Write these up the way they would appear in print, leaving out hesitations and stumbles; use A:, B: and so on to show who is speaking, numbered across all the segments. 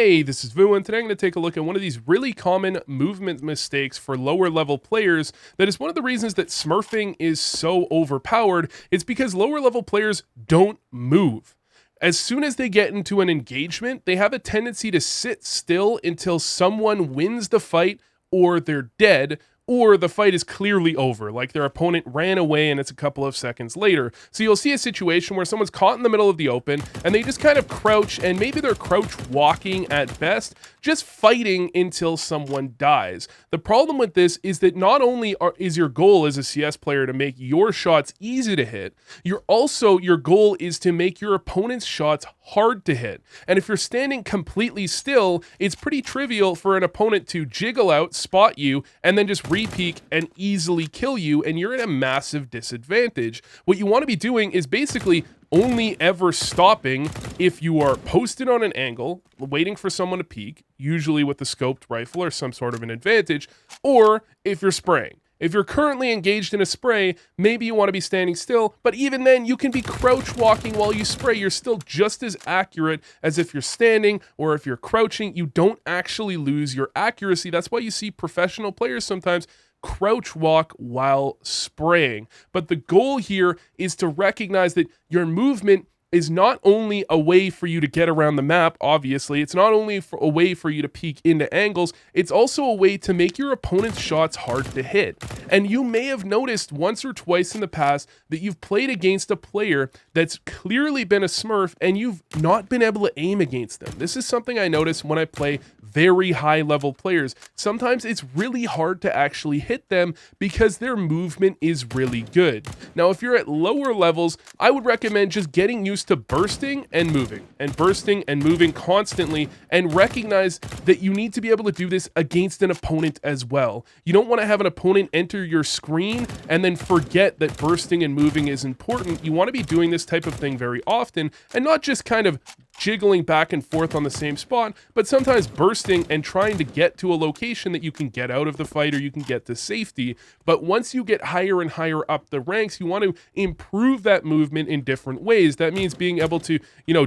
A: Hey, this is Vu, and today I'm going to take a look at one of these really common movement mistakes for lower level players that is one of the reasons that smurfing is so overpowered. It's because lower level players don't move. As soon as they get into an engagement, they have a tendency to sit still until someone wins the fight or they're dead, or the fight is clearly over, like their opponent ran away and it's a couple of seconds later. So you'll see a situation where someone's caught in the middle of the open and they just kind of crouch, and maybe they're crouch walking at best, just fighting until someone dies. The problem with this is that not only is your goal as a CS player to make your shots easy to hit, your goal is to make your opponent's shots hard to hit. And if you're standing completely still, it's pretty trivial for an opponent to jiggle out, spot you, and then just re-peek and easily kill you, and you're at a massive disadvantage. What you want to be doing is basically only ever stopping if you are posted on an angle, waiting for someone to peek, usually with a scoped rifle or some sort of an advantage, or if you're spraying. If you're currently engaged in a spray, maybe you want to be standing still, but even then you can be crouch walking while you spray. You're still just as accurate as if you're standing, or if you're crouching. You don't actually lose your accuracy. That's why you see professional players sometimes crouch walk while spraying. But the goal here is to recognize that your movement is not only a way for you to get around the map, obviously, it's not only a way for you to peek into angles, it's also a way to make your opponent's shots hard to hit. And you may have noticed once or twice in the past that you've played against a player that's clearly been a smurf and you've not been able to aim against them. This is something I notice when I play very high level players. Sometimes it's really hard to actually hit them because their movement is really good. Now, if you're at lower levels, I would recommend just getting used to bursting and moving constantly, and recognize that you need to be able to do this against an opponent as well. You don't want to have an opponent enter your screen and then forget that bursting and moving is important. You want to be doing this type of thing very often, and not just kind of jiggling back and forth on the same spot, but sometimes bursting and trying to get to a location that you can get out of the fight or you can get to safety. But once you get higher and higher up the ranks, you want to improve that movement in different ways. That means being able to,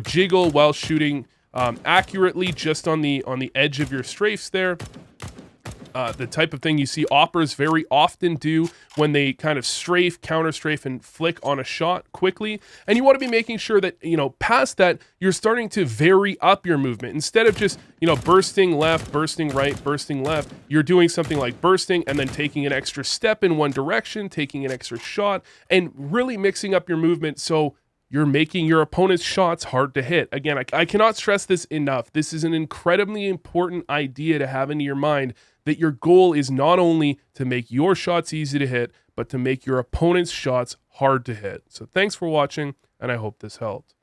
A: jiggle while shooting accurately just on the edge of your strafes there. The type of thing you see operas very often do when they kind of strafe, counter strafe, and flick on a shot quickly. And you want to be making sure that, past that, you're starting to vary up your movement. Instead of just, bursting left, bursting right, bursting left, you're doing something like bursting and then taking an extra step in one direction, taking an extra shot, and really mixing up your movement so you're making your opponent's shots hard to hit. Again, I cannot stress this enough. This is an incredibly important idea to have in your mind, that your goal is not only to make your shots easy to hit, but to make your opponent's shots hard to hit. So thanks for watching, and I hope this helped.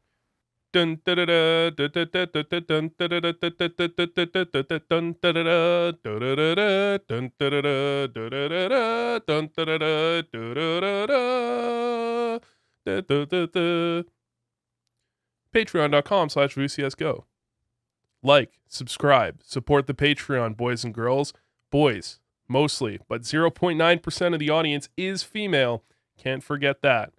A: Patreon.com/VCSGO. Like, subscribe, support the Patreon, boys and girls. Boys, mostly, but 0.9% of the audience is female. Can't forget that.